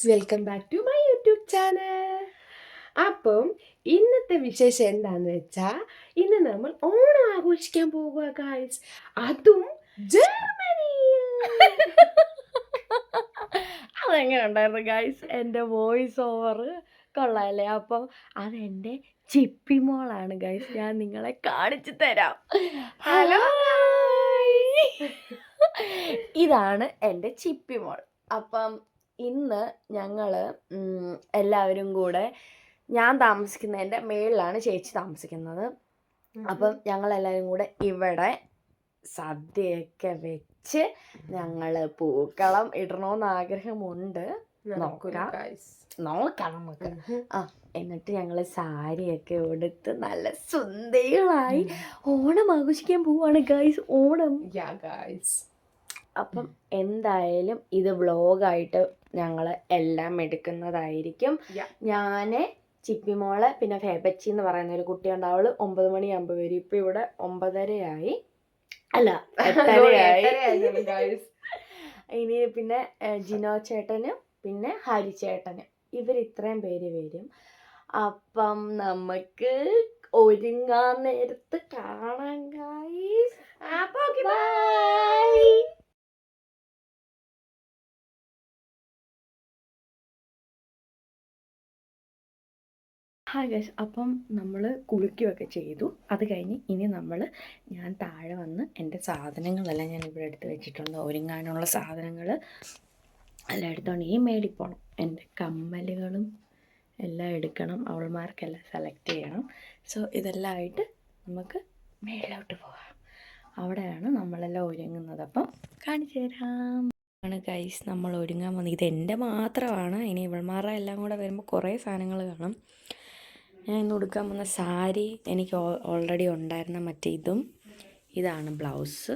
Guys, welcome back to my YouTube channel. അപ്പം ഇന്നത്തെ വിശേഷം എന്താന്ന് വെച്ചാൽ ഇന്ന് നമ്മൾ ഓണം ആഘോഷിക്കാൻ പോവുക ഗൈസ്, അതും ജർമ്മനിയിൽ. അതെങ്ങനെ ഉണ്ടായിരുന്നു ഗൈസ്? എൻ്റെ വോയിസ് ഓവർ കൊള്ളാമല്ലേ? അപ്പം അതെൻ്റെ ചിപ്പിമോളാണ് ഗൈസ്. ഞാൻ നിങ്ങളെ കാണിച്ചു തരാം. ഹലോ, ഇതാണ് എൻ്റെ ചിപ്പിമോൾ. അപ്പം ഇന്ന് ഞങ്ങൾ എല്ലാവരും കൂടെ, ഞാൻ താമസിക്കുന്നതിൻ്റെ മേളിലാണ് ചേച്ചി താമസിക്കുന്നത്. അപ്പം ഞങ്ങളെല്ലാവരും കൂടെ ഇവിടെ സദ്യയൊക്കെ വെച്ച് ഞങ്ങൾ പൂക്കളം ഇടണമെന്ന് ആഗ്രഹമുണ്ട്. നോക്കാം നമുക്ക്. എന്നിട്ട് ഞങ്ങൾ സാരിയൊക്കെ ഉടുത്ത് നല്ല സുന്ദരികളായി ഓണം ആഘോഷിക്കാൻ പോവാണ് ഗൈസ്. ഓണം. അപ്പം എന്തായാലും ഇത് വ്ളോഗായിട്ട് ഞങ്ങൾ എല്ലാം എടുക്കുന്നതായിരിക്കും. ഞാൻ, ചിപ്പിമോള്, പിന്നെ ഫേബച്ചി എന്ന് പറയുന്ന ഒരു കുട്ടിയുണ്ട്. അവള് 9 മണിയാകുമ്പോൾ വരും. ഇപ്പം ഇവിടെ 9:30 അല്ല 8:30. ഇനി പിന്നെ ജിനോ ചേട്ടനും പിന്നെ ഹരി ചേട്ടനും, ഇവർ ഇത്രയും പേര് വരും. അപ്പം നമുക്ക് ഒരുങ്ങാൻ നേരത്ത് കാണാം ഗൈസ്. ബൈ. ഹായ് ഗൈസ്, അപ്പം നമ്മൾ കുളിക്കുകയൊക്കെ ചെയ്തു. അത് കഴിഞ്ഞ് ഇനി ഞാൻ താഴെ വന്ന് എൻ്റെ സാധനങ്ങളെല്ലാം ഞാൻ ഇവിടെ എടുത്ത് വെച്ചിട്ടുണ്ട്. ഒരുങ്ങാനുള്ള സാധനങ്ങൾ എല്ലാം എടുത്തോണ്ട് ഈ മേളിൽ പോകണം. എൻ്റെ കമ്മലുകളും എല്ലാം എടുക്കണം, അവൾമാർക്കെല്ലാം സെലക്ട് ചെയ്യണം. സോ ഇതെല്ലാം ആയിട്ട് നമുക്ക് മേളിലോട്ട് പോകാം. അവിടെയാണ് നമ്മളെല്ലാം ഒരുങ്ങുന്നത്. അപ്പം കാണിച്ചു തരാം. ആണ് ഗൈസ്, നമ്മൾ ഒരുങ്ങാൻ വന്നത്. ഇതെൻ്റെ മാത്രമാണ്. ഇനി ഇവൾമാരുടെ എല്ലാം കൂടെ വരുമ്പോൾ കുറേ സാധനങ്ങൾ കാണും. ഞാൻ ഇന്ന് ഉടുക്കാൻ വന്ന സാരി എനിക്ക് ഓൾറെഡി ഉണ്ടായിരുന്ന ഇതാണ് ബ്ലൗസ്.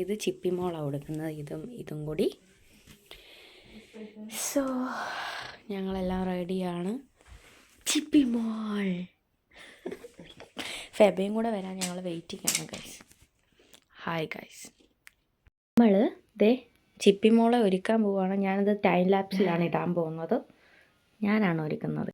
ഇത് ചിപ്പിമോളാണ് ഉടുക്കുന്നത്, ഇതും കൂടി. സോ ഞങ്ങളെല്ലാം റെഡിയാണ്. ചിപ്പിമോൾ ഫെബയും കൂടെ വരാൻ ഞങ്ങൾ വെയിറ്റിംഗ് ആണ് ഗൈസ്. ഹായ് ഗൈസ്, നമ്മൾ ചിപ്പിമോളെ ഒരുക്കാൻ പോവുകയാണ്. ഞാനത് ടൈം ലാപ്സിലാണ് ഇടാൻ പോകുന്നത്. ഞാനാണ് ഒരുക്കുന്നത്.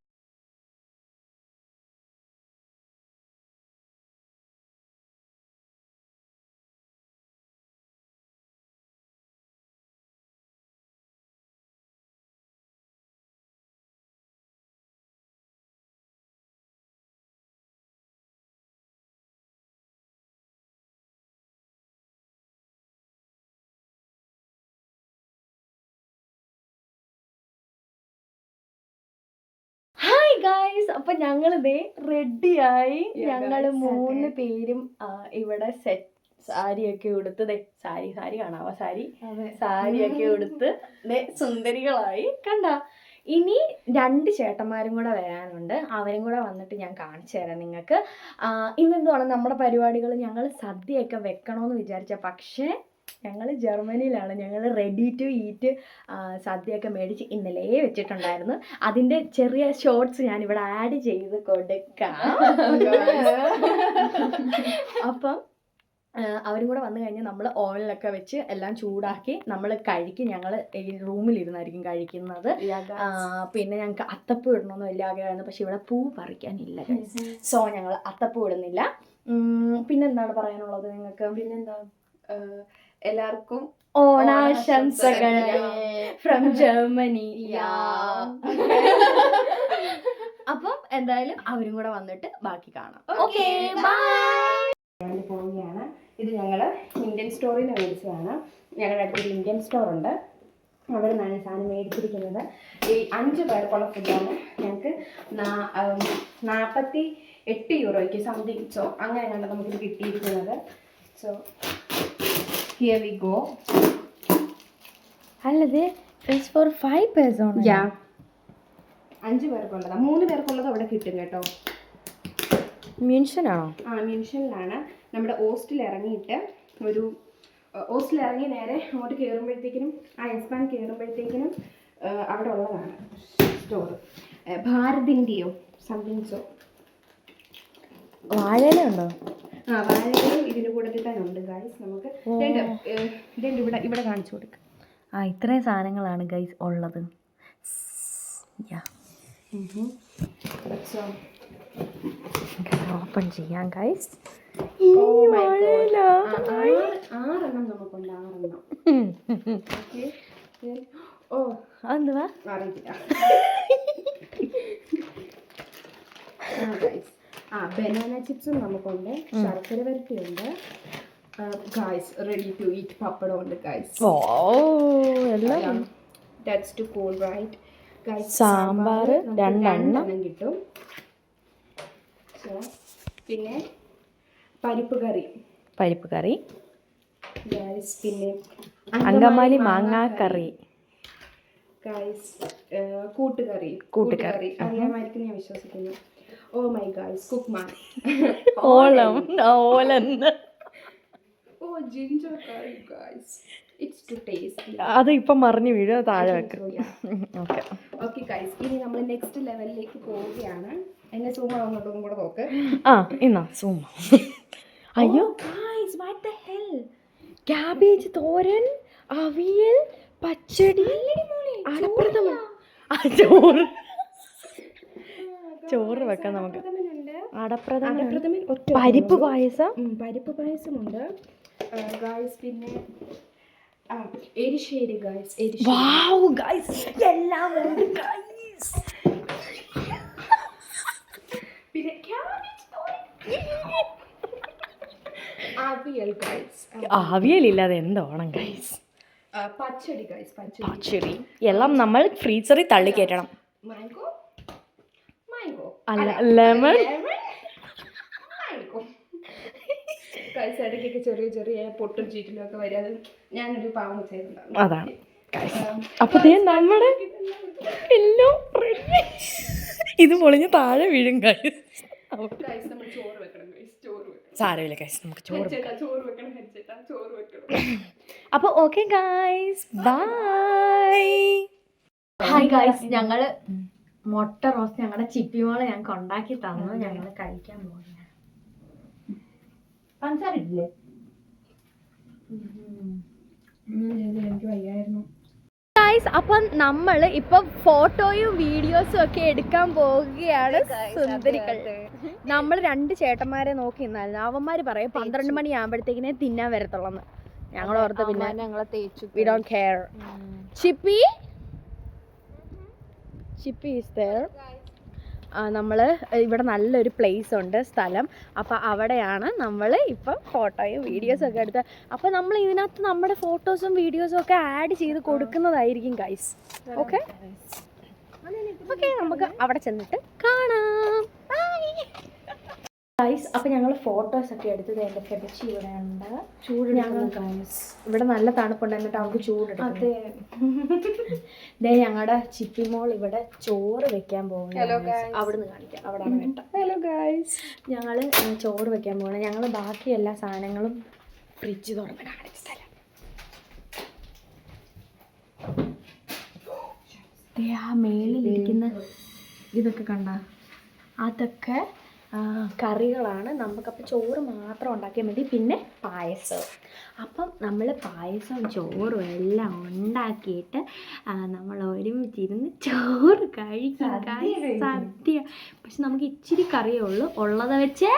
ഗൈസ്, അപ്പം ഞങ്ങൾ റെഡിയായി. ഞങ്ങൾ 3 പേരും ഇവിടെ സെറ്റ് സാരിയൊക്കെ ഉടുത്ത് സാരി കാണാവോ? സാരിയൊക്കെ ഉടുത്ത് സുന്ദരികളായി കണ്ട. ഇനി 2 ചേട്ടന്മാരും കൂടെ വരാനുണ്ട്. അവരും കൂടെ വന്നിട്ട് ഞാൻ കാണിച്ചു തരാം നിങ്ങൾക്ക്. ഇന്നെന്തുവാണ് നമ്മുടെ പരിപാടികൾ. ഞങ്ങൾ സദ്യയൊക്കെ വെക്കണമെന്ന് വിചാരിച്ച, പക്ഷേ ഞങ്ങൾ ജർമ്മനിയിലാണ്. ഞങ്ങൾ റെഡി ടു ഈറ്റ് സദ്യയൊക്കെ മേടിച്ച് ഇന്നലെ വെച്ചിട്ടുണ്ടായിരുന്നു. അതിൻ്റെ ചെറിയ ഷോർട്സ് ഞാനിവിടെ ആഡ് ചെയ്ത് കൊടുക്കാം. അപ്പം അവരും കൂടെ വന്നു കഴിഞ്ഞാൽ നമ്മൾ ഓവനിലൊക്കെ വെച്ച് എല്ലാം ചൂടാക്കി നമ്മൾ കഴിക്കും. ഞങ്ങൾ ഈ റൂമിലിരുന്നായിരിക്കും കഴിക്കുന്നത്. പിന്നെ ഞങ്ങൾക്ക് അത്തപ്പൂ ഇടണമെന്ന് വലിയ ആഗ്രഹമായിരുന്നു, പക്ഷെ ഇവിടെ പൂ പറിക്കാനില്ല. സോ ഞങ്ങൾ അത്തപ്പൂ ഇടുന്നില്ല. പിന്നെന്താണ് പറയാനുള്ളത് നിങ്ങൾക്ക്? പിന്നെന്താ, എല്ലാവർക്കും ഓണാശംസകൾ ഫ്രം ജർമ്മനി. അപ്പം എന്തായാലും അവരും കൂടെ വന്നിട്ട് ബാക്കി കാണാം. Okay, bye. പോവുകയാണ്. ഇത് ഞങ്ങൾ ഇന്ത്യൻ സ്റ്റോറിൽ നിന്ന് മേടിച്ചതാണ്. ഞങ്ങളുടെ അടുത്തൊരു ഇന്ത്യൻ സ്റ്റോർ ഉണ്ട്, അവിടെ നിന്നാണ് ഈ സാധനം മേടിച്ചിരിക്കുന്നത്. ഈ 5 പേർക്കുള്ള ഫുഡാണ്. ഞങ്ങൾക്ക് 48 യൂറോയ്ക്ക് സംതിങ്, സോ അങ്ങനെ കണ്ട് നമുക്കിത് കിട്ടിയിരിക്കുന്നത്. So here we go. അല്ലത് ഇറ്റ്സ് ഫോർ 5 പേഴ്സൺ. 5 പേർക്കുള്ളതാ. 3 പേർക്കുള്ളത് അവിടെ കിട്ടും കേട്ടോ. മ്യൂൻഷനാണോ? മ്യൂൻഷനിലാണ്. നമ്മുടെ ഓസ്റ്റിൽ ഇറങ്ങിയിട്ട് ഓസ്റ്റിൽ ഇറങ്ങി നേരെ അങ്ങോട്ട് കയറുമ്പോഴത്തേക്കിനും എസ്പാൻ കയറുമ്പോഴത്തേക്കിനും അവിടെ ഉള്ളതാണ് സ്റ്റോർ. ഭാരതിൻ്റെയോ സംതിങ്. സോ വാഴയിലുണ്ടോ? വാഴയിലും ഇതിൻ്റെ കൂട്ടത്തിൽ തന്നെ ഉണ്ട് ഗൈസ്. നമുക്ക് ഇവിടെ കാണിച്ചു കൊടുക്കാം. ഇത്രയും സാധനങ്ങളാണ് ഗൈസ് ഉള്ളത്. ഓപ്പൺ ചെയ്യാം ഗൈസ്. ആറെണ്ണം നമുക്കുണ്ട്, 6 എണ്ണം. ഓ എന്തുവാ അറിയില്ല. ബനാന ചിപ്സും നമുക്കുണ്ട്, ശർക്കര വരട്ടിയുണ്ട് guys. Ready to eat pappadam ഉണ്ട് ഗൈസ്. എല്ലാം that's too cool right guys. Sambar 2 എണ്ണം കിട്ടും. പിന്നെ പരിപ്പ് കറി ഗൈസ്. പിന്നെ അങ്കമാലി മാങ്ങാക്കറി ഗൈസ്. കൂട്ടുകറി അറിയാമായിരിക്കും ഞാൻ വിശ്വസിക്കുന്നു. Oh my guys, cookman. Oh ginger curry guys. It's too tasty. അത് ഇപ്പം മറിഞ്ഞു വീഴും, താഴെ വെക്കും. ഓക്കെ ഗൈസ്, ഇനി നമ്മൾ നെക്സ്റ്റ് ലെവലിലേക്ക് പോവുകയാണ്. എന്നെ സൂം ആവുന്നുണ്ടോന്നും കൂടെ നോക്ക്. എന്നാ സൂം. അയ്യോ guys, what the hell. Cabbage തോരൻ, അവിയൽ, പച്ചടി, അടപ്രഥമൻ. ചോറ് വെക്കാം നമുക്ക്. അടപ്രഥമൻ, പരിപ്പ് പായസമുണ്ട് ഗൈസ്. പിന്നെ എരിശ്ശേരി ഗൈസ്. വാവ് ഗൈസ്, എല്ലാം ഉണ്ട് ഗൈസ്. പിന്നെ അവിയലില്ലാതെ എന്തോണം ഗൈസ്. പച്ചടി എല്ലാം നമ്മൾ ഫ്രീസറിൽ തള്ളിക്കയറ്റണം. മാംഗോ അല്ല, ലെമൺ. ഗൈസ് ഇടയ്ക്കൊക്കെ ചെറിയ ചെറിയ പൊട്ടും ചീറ്റിലും ഒക്കെ വരും. അത് ഞാനൊരു പാവം ചെയ്തിട്ടുണ്ടാവും. അതാണ്. അപ്പൊ നമ്മുടെ എല്ലാം ഇത് പൊളിഞ്ഞ് താഴെ വീഴും ഗൈസ്. നമ്മൾ ചോറ് വെക്കണം ഗൈസ്. സാരമില്ല ഗൈസ്, നമുക്ക് ചോറ് വെക്കണം. അപ്പോൾ okay guys, bye. Hi guys, ഞങ്ങള് മുട്ട റോസ്റ്റ് ഞങ്ങളുടെ ചിപ്പിമോളെ ഞങ്ങൾക്ക് ഉണ്ടാക്കി തന്നു. ഞങ്ങൾ കഴിക്കാൻ പോകുന്നത്. പഞ്ചാരില്ലേ? എനിക്ക് വയ്യായിരുന്നു ഗൈസ്. അപ്പം നമ്മൾ ഇപ്പം ഫോട്ടോയും വീഡിയോസും ഒക്കെ എടുക്കാൻ പോവുകയാണ്. സുന്ദരികൾ. നമ്മൾ 2 ചേട്ടന്മാരെ നോക്കി നിന്നായിരുന്നു. അവന്മാര് പറയും 12 മണിയാകുമ്പോഴത്തേക്കിനെ തിന്നാൻ വരത്തുള്ളൂ. ഞങ്ങൾ ഓർത്ത് പിന്നെ ഞങ്ങളെ തേച്ചു. We don't care. Chippi is there. നമ്മൾ ഇവിടെ നല്ലൊരു പ്ലേസ് ഉണ്ട്, സ്ഥലം. അപ്പോൾ അവിടെയാണ് നമ്മൾ ഇപ്പം ഫോട്ടോയും വീഡിയോസും ഒക്കെ എടുത്ത്. അപ്പോൾ നമ്മൾ ഇതിനകത്ത് നമ്മുടെ ഫോട്ടോസും വീഡിയോസും ഒക്കെ ആഡ് ചെയ്ത് കൊടുക്കുന്നതായിരിക്കും ഗൈസ്. ഓക്കെ ഓക്കെ, നമുക്ക് അവിടെ ചെന്നിട്ട് കാണാം. ഗൈസ്, അപ്പോൾ ഞങ്ങൾ ഫോട്ടോസൊക്കെ എടുത്തത് എൻ്റെ കിടച്ചി ഇവിടെ ഉണ്ട്. ഞങ്ങൾ ഗൈസ് ഇവിടെ നല്ല തണുപ്പുണ്ട്, എന്നിട്ട് നമുക്ക് ചൂടെടുക്കും. ദേ ഞങ്ങളുടെ ചിപ്പിമോൾ ഇവിടെ ചോറ് വെക്കാൻ പോകുന്നത്. അവിടുന്ന് കാണിക്കാം, അവിടെയാണ് കേട്ടോ. ഹലോ ഗൈസ്, ഞങ്ങൾ ചോറ് വെക്കാൻ പോകണം. ഞങ്ങൾ ബാക്കി എല്ലാ സാധനങ്ങളും ഫ്രിഡ്ജ് തുറന്ന് കാണിച്ച സ്ഥലം. ആ മേളിലിരിക്കുന്ന ഇതൊക്കെ കണ്ട, അതൊക്കെ കറികളാണ്. നമുക്കപ്പോൾ ചോറ് മാത്രം ഉണ്ടാക്കിയാൽ മതി. പിന്നെ പായസം. അപ്പം നമ്മൾ പായസവും ചോറും എല്ലാം ഉണ്ടാക്കിയിട്ട് നമ്മൾ ഒരുമിച്ചിരുന്ന് ചോറ് കഴിക്കും. സദ്യ. പക്ഷെ നമുക്ക് ഇച്ചിരി കറിയേ ഉള്ളൂ. ഉള്ളത് വെച്ച്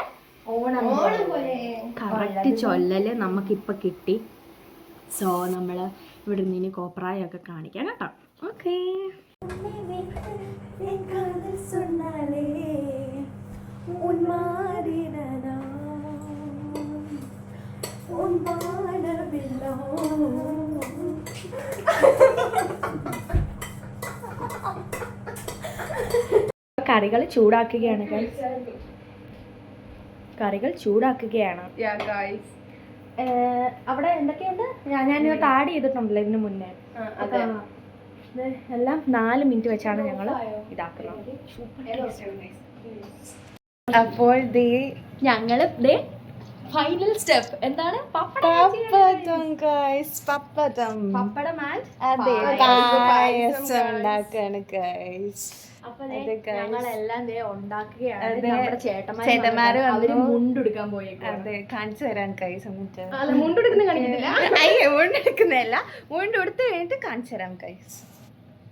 കറക്റ്റ് ചൊല്ലല് നമുക്കിപ്പോൾ കിട്ടി. സോ നമ്മൾ ഇവിടെ നിന്ന് കോപ്രായൊക്കെ കാണിക്കാം കേട്ടോ. ഓക്കേ. കറികൾ ചൂടാക്കുകയാണ്. അവിടെ എന്തൊക്കെയുണ്ട്? ഞാനിത് ആഡ് ചെയ്തിട്ടുണ്ടല്ലോ ഇതിന് മുന്നേ. എല്ലാം 4 മിനിറ്റ് വെച്ചാണ് ഞങ്ങൾ ഇതാക്കുന്നത്. അപ്പോൾ ഞങ്ങൾ ഫൈനൽ സ്റ്റെപ്പ് എന്താണ്? പപ്പടം ഞങ്ങളെല്ലാം ഉണ്ടാക്കുകയാണ്. ചേട്ടന്മാര് അവര് മുണ്ടെടുക്കാൻ പോയി. അതെ, കാണിച്ചു തരാൻ കൈസ്. എന്നിട്ട് മുണ്ടെടുക്കുന്നില്ല, മുണ്ടെടുത്ത് കഴിഞ്ഞിട്ട് കാണിച്ചു തരാം കൈസ്.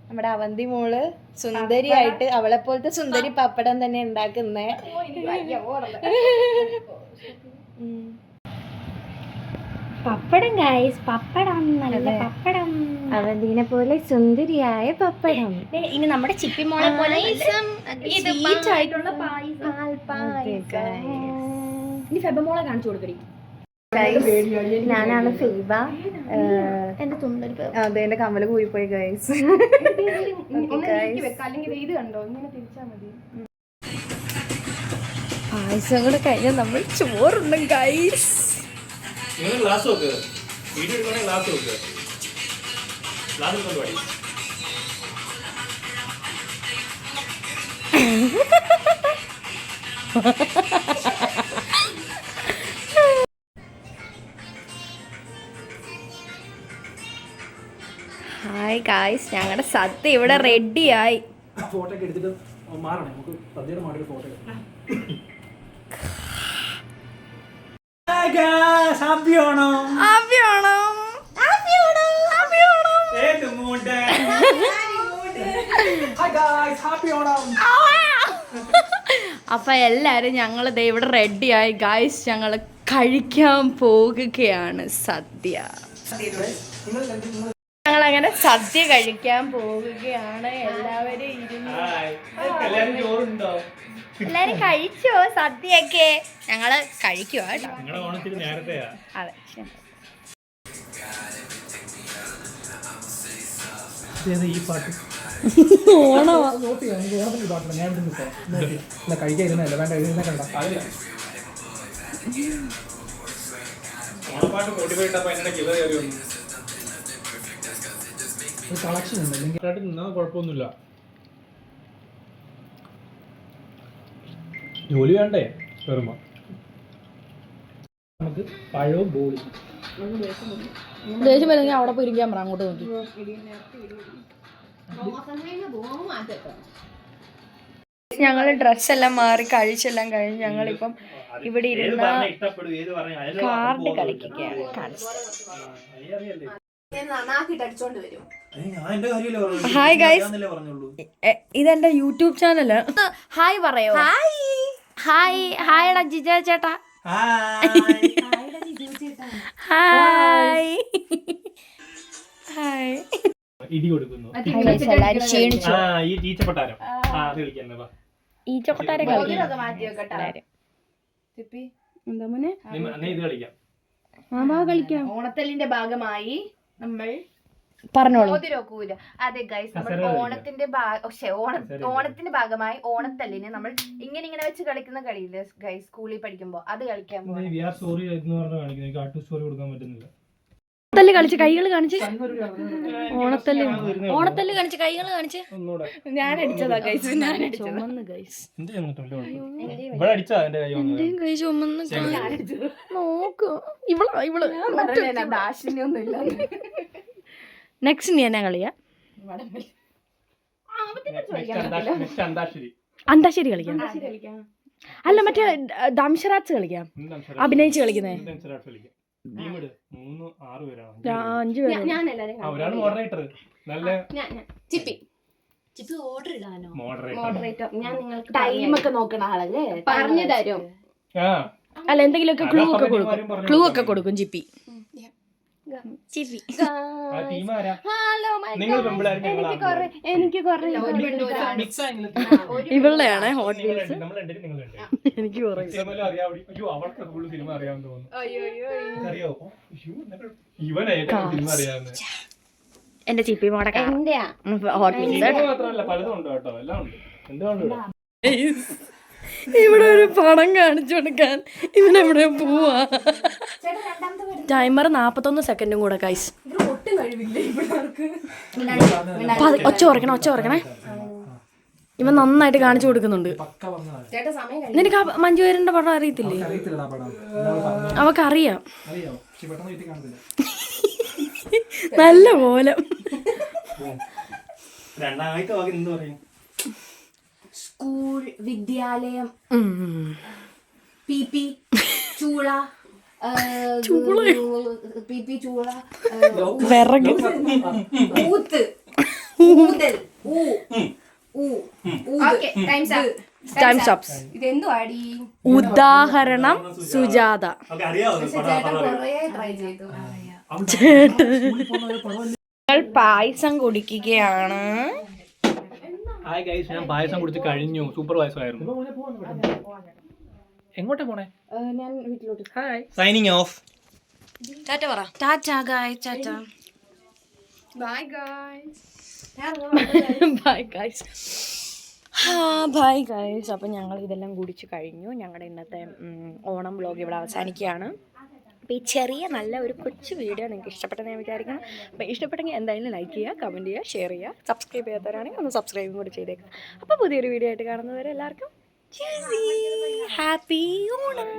നമ്മുടെ അവന്തി മോള് സുന്ദരിയായിട്ട് അവളെ പോലത്തെ സുന്ദരി പപ്പടം തന്നെ ഉണ്ടാക്കുന്നേ. പപ്പടം ഗൈസ്, പപ്പടം നല്ല പപ്പടം, അവന്തിനെ പോലെ സുന്ദരിയായ പപ്പടം. ഇനി നമ്മുടെ ചിപ്പി മോളെ പോലെ ആയിട്ടുള്ള ഇനി ഫെബ മോളെ കാണിച്ചു കൊടുക്കടി. ഞാനാണ് ഫെബ. എന്റെ തുമ്പൽ, അതെ എന്റെ കമ്മല് പോയിപ്പോയി ഗൈസ്. പായസം കൂടെ കഴിഞ്ഞാൽ നമ്മൾ ചോറുണ്ടും ഗൈസ്. ഹായ് ഗായ്സ്, ഞങ്ങളുടെ സദ്യ ഇവിടെ റെഡിയായി. ഫോട്ടോ ഒക്കെ എടുത്തിട്ട് മാറണേ, നമുക്ക് സദ്യയുടെ മാറി ഫോട്ടോ എടുക്കാം. അപ്പൊ എല്ലാരും ഞങ്ങള് ദേ ഇവിടെ റെഡിയായി ഗായ്സ്. ഞങ്ങള് കഴിക്കാൻ പോകുകയാണ് സദ്യ. ഞങ്ങളങ്ങനെ സദ്യ കഴിക്കാൻ പോകുകയാണ്. എല്ലാവരും എല്ലാരും കഴിച്ചോ സദ്യയൊക്കെ? ഞങ്ങള് കഴിക്കുവാ കേട്ടോ. അതെ, ഈ പാട്ട് ഓണമാ. കഴിക്കാതിരുന്നല്ല, വേണ്ട എഴുതുന്ന കണ്ട കളക്ഷൻ ഉണ്ട്, കുഴപ്പമൊന്നുമില്ല. ജോലി വേണ്ടേ കയറുമ്പോ? നമുക്ക് പഴവും ബോളി. ദേഷ്യം വരുന്നെങ്കിൽ അവിടെ പോയി ഇരിക്കാൻ പറ, അങ്ങോട്ട് നോക്കി. ഞങ്ങള് ഡ്രസ്സെല്ലാം മാറി കഴിച്ചെല്ലാം കഴിഞ്ഞ് ഞങ്ങളിപ്പം ഇവിടെ ഇരുന്ന കാർഡ് കളിക്കുകയാണ്. ഹായ് ഗൈസ്, ഇതെന്റെ യൂട്യൂബ് ചാനല്. ഹായ് പറയോ? ഹായ് ഹായ് ജിജ ചേട്ടാ. Hi hi. ഇടി കൊടുക്കുന്നു. എല്ലാരും ക്ഷീണിച്ചു. ഈച്ചക്കൊട്ടാരം കളിക്കാം. ഓണത്തല്ലിന്റെ ഭാഗമായി നമ്മൾ പറഞ്ഞോളൂ. അതെ ഗൈസ്, നമ്മൾ ഓണത്തിന്റെ ഭാഗമായി ഓണത്തല്ലിന് നമ്മൾ ഇങ്ങനെ വെച്ച് കളിക്കുന്ന കളിയില്ലേ ഗൈസ്, സ്കൂളിൽ പഠിക്കുമ്പോ അത് കളിക്കാൻ പോകും. ഓണത്തല്ല് കളിച്ച് കൈകൾ കാണിച്ച്, ഓണത്തല്ല് കാണിച്ച് കൈകൾ കാണിച്ച്. ഞാൻ അടിച്ചതാ ഗൈസ്, ചുമന്ന് ഗൈസ്. എന്റെയും കൈ ചുമന്ന് നോക്ക്. ഇവള് നെക്സ്റ്റ് നീ എന്നാ കളിയാ? അന്താശ്ശേരി കളിക്കാം. അല്ല മറ്റേ ദംഷറാട്സ് കളിക്കാം, അഭിനയിച്ച് കളിക്കുന്നേ. 5 പേര്. മോഡറേറ്റർ ഞാൻ നിങ്ങൾക്ക് ടൈമൊക്കെ നോക്കണ ആളല്ലേ, പറഞ്ഞു തരും. അല്ല എന്തെങ്കിലുമൊക്കെ ക്ലൂ ഒക്കെ കൊടുക്കും ചിപ്പി. എനിക്ക് ഇവളുടെയാണ് ഹോട്ട് വീൽസ്. എനിക്ക് എന്റെ ചിപ്പി മോടെ ഹോട്ട് വീൽസ്. ഇവിടെ ഒരു പണം കാണിച്ചു കൊടുക്കാൻ ഇവനെവിടെ പോവാ? ടൈമർ 41 സെക്കൻഡും കൂടെ ഗൈസ്. ഒച്ച കുറക്കണേ. ഇവൻ നന്നായിട്ട് കാണിച്ചു കൊടുക്കുന്നുണ്ട്. നിനക്ക് മഞ്ജു വാര്യരുടെ പടം അറിയത്തില്ലേ? അവക്കറിയാം നല്ല പോലെ. സ്കൂൾ, വിദ്യാലയം, പിപി ചൂള, വിറക്, ഊത്ത്, ടൈംസ് അപ്പ്. ഇതെന്തുവാടി? ഉദാഹരണം സുജാത. ട്രൈ ചെയ്തു. ഞങ്ങൾ പായസം കുടിക്കുകയാണ്. ഹായ് ഗൈസ്, ഞാൻ പായസം കുടിച്ച് കഴിഞ്ഞു. സൂപ്പർ പായസമായിരുന്നു. എങ്ങോട്ടാ പോണേ? ഞാൻ വീട്ടിലോട്ട്. Hi, signing off. ടാറ്റ പറ. Tata guys, tata. Bye guys. Bye guys. Bye guys. അപ്പം ഞങ്ങൾ ഇതെല്ലാം കുടിച്ച് കഴിഞ്ഞു. ഞങ്ങളുടെ ഇന്നത്തെ ഓണം വ്ളോഗ് ഇവിടെ അവസാനിക്കുകയാണ്. അപ്പോൾ ഈ ചെറിയ നല്ല ഒരു കൊച്ചു വീഡിയോ നിങ്ങൾക്ക് ഇഷ്ടപ്പെട്ടെന്ന് ഞാൻ വിചാരിക്കണം. അപ്പോൾ ഇഷ്ടപ്പെട്ടെങ്കിൽ എന്തായാലും ലൈക്ക് ചെയ്യുക, കമൻറ്റ് ചെയ്യുക, ഷെയർ ചെയ്യുക. സബ്സ്ക്രൈബ് ചെയ്യാത്തവരാണെങ്കിൽ ഒന്ന് സബ്സ്ക്രൈബും കൂടി ചെയ്തേക്കാം. അപ്പോൾ പുതിയൊരു വീഡിയോ ആയിട്ട് കാണുന്നവരെ എല്ലാവർക്കും ഹാപ്പി ഓണം.